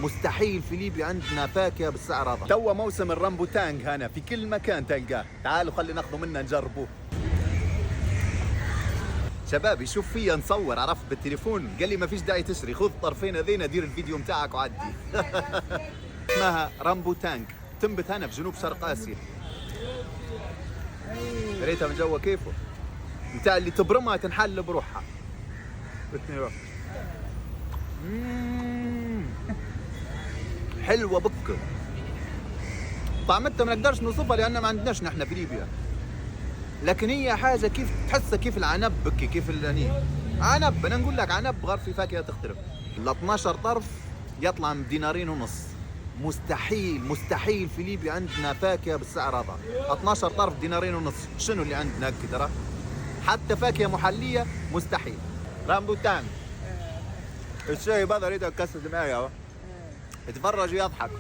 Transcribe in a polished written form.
مستحيل في ليبيا عندنا فاكهة بالسعر هذا. توا موسم الرامبوتانج هنا في كل مكان تلقاه. تعالوا خلي ناخذه منه نجربوه. شباب يشوف فيا نصور عرفت بالتليفون، قال لي ما فيش داعي تشري، خذ طرفين هذين دير الفيديو متاعك وعدي. اسمها رامبوتانج، تنبت هنا في جنوب شرق اسيا. ريتها من جوا كيفه متاع اللي تبرمها تنحل بروحها. حلوه بك، طعمتها ما نقدرش نوصفها لان ما عندناش نحن في ليبيا، لكن هي حاجه كيف تحسها كيف العنب بكي، كيف عنب. انا نقول لك عنب غير في فاكهه تختلف. ال 12 طرف يطلع من دينارين ونص. مستحيل في ليبيا عندنا فاكهه بالسعر هذا. 12 طرف دينارين ونص، شنو اللي عندنا هكي ترى؟ حتى فاكهه محليه مستحيل. رامبوتان الشايب هذا ريته كسر دماغي اهو. يتفرج ويضحك.